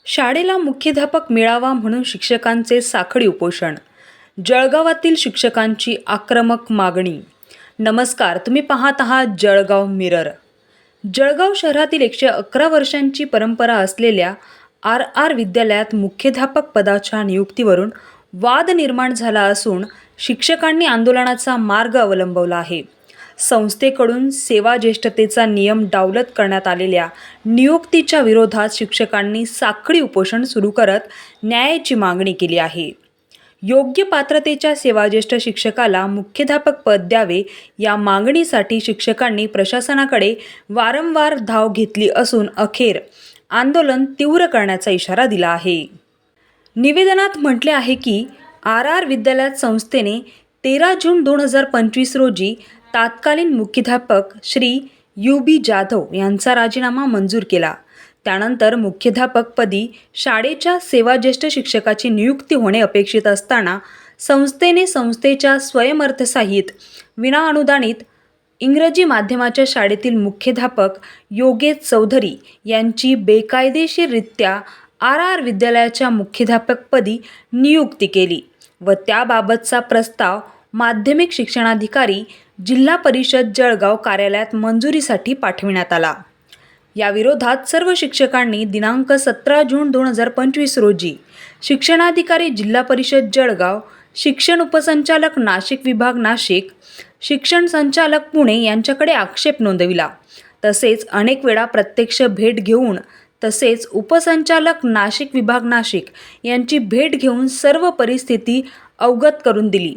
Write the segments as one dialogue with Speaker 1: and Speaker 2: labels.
Speaker 1: शाळेला मुख्याध्यापक मिळावा म्हणून शिक्षकांचे साखळी उपोषण. जळगावातील शिक्षकांची आक्रमक मागणी. नमस्कार, तुम्ही पाहत आहात जळगाव मिरर. जळगाव शहरातील 111 वर्षांची परंपरा असलेल्या आर विद्यालयात मुख्याध्यापक पदाच्या नियुक्तीवरून वाद निर्माण झाला असून शिक्षकांनी आंदोलनाचा मार्ग अवलंबवला आहे. संस्थेकडून सेवा ज्येष्ठतेचा नियम डावलत करण्यात आलेल्या नियुक्तीच्या विरोधात शिक्षकांनी साखळी उपोषण सुरू करत न्यायाची मागणी केली आहे. योग्य पात्रतेच्या सेवाज्येष्ठ शिक्षकाला मुख्याध्यापक पद द्यावे या मागणीसाठी शिक्षकांनी प्रशासनाकडे वारंवार धाव घेतली असून अखेर आंदोलन तीव्र करण्याचा इशारा दिला आहे. निवेदनात म्हटले आहे की आर विद्यालयात संस्थेने 13 जून 2025 रोजी तत्कालीन मुख्याध्यापक श्री UB जाधव यांचा राजीनामा मंजूर केला. त्यानंतर मुख्याध्यापकपदी शाळेच्या सेवाज्येष्ठ शिक्षकाची नियुक्ती होणे अपेक्षित असताना संस्थेने संस्थेच्या स्वयंअर्थसहित विनाअनुदानित इंग्रजी माध्यमाच्या शाळेतील मुख्याध्यापक योगेश चौधरी यांची बेकायदेशीररित्या आर विद्यालयाच्या मुख्याध्यापकपदी नियुक्ती केली व त्याबाबतचा प्रस्ताव माध्यमिक शिक्षणाधिकारी जिल्हा परिषद जळगाव कार्यालयात मंजुरीसाठी पाठविण्यात आला. या विरोधात सर्व शिक्षकांनी दिनांक 17 जून 2025 रोजी शिक्षणाधिकारी जिल्हा परिषद जळगाव, शिक्षण उपसंचालक नाशिक विभाग नाशिक, शिक्षण संचालक पुणे यांच्याकडे आक्षेप नोंदविला. तसेच अनेक वेळा प्रत्यक्ष भेट घेऊन तसेच उपसंचालक नाशिक विभाग नाशिक यांची भेट घेऊन सर्व परिस्थिती अवगत करून दिली.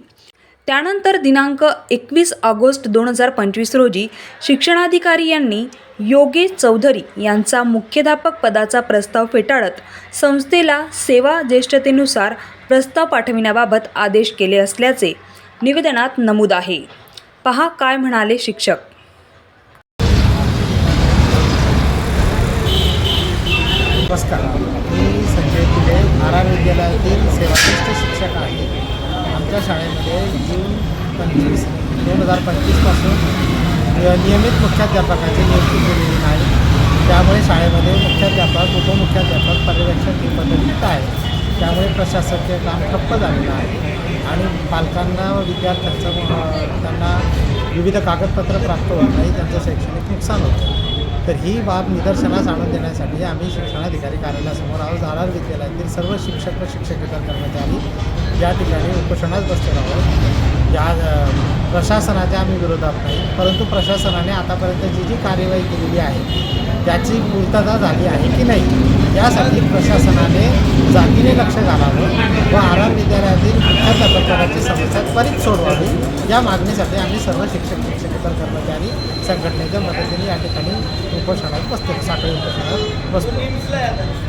Speaker 1: त्यानंतर दिनांक 21 ऑगस्ट 2025 रोजी शिक्षणाधिकारी यांनी योगेश चौधरी यांचा मुख्याध्यापक पदाचा प्रस्ताव फेटाळत संस्थेला सेवा ज्येष्ठतेनुसार प्रस्ताव पाठविण्याबाबत आदेश केले असल्याचे निवेदनात नमूद आहे. पहा काय म्हणाले शिक्षक.
Speaker 2: नमस्कार, मी संजय पिले, आर विद्यालयातील सेवाज्येष्ठ शिक्षक आहे. आमच्या शाळेमध्ये जून 25, 2025 पासून नियमित मुख्याध्यापकाची नियुक्ती केलेली नाही. त्यामुळे शाळेमध्ये मुख्याध्यापक, उपमुख्याध्यापक, पर्यवेक्षक ही पदवी आहे. त्यामुळे प्रशासकीय काम ठप्प झालेलं आहे आणि पालकांना व विद्यार्थ्यांचं त्यांना विविध कागदपत्र प्राप्त होत नाही, त्यांचं शैक्षणिक नुकसान होतं. तर ही बाब निदर्शनास आणून देण्यासाठी आम्ही शिक्षणाधिकारी कार्यालयासमोर आज आर विद्यालयातील सर्व शिक्षक व शिक्षकेतर कर्मचारी या ठिकाणी उपोषणास बसलेलो आहोत. या प्रशासनाच्या आम्ही विरोधात नाही, परंतु प्रशासनाने आतापर्यंत जी कार्यवाही केलेली आहे त्याची पूर्तता झाली आहे की नाही यासाठी प्रशासनाने जातीने लक्ष घालावं व आर विद्यालयातील मुख्याध्यापकाची समस्या त्वरित सोडवावी या मागणीसाठी आम्ही सर्व शिक्षक शिक्षकेतर कर्मचारी संघटनेच्या मदतीने या ठिकाणी उपोषणात बसतो, साखळी उपोषणात बसतो.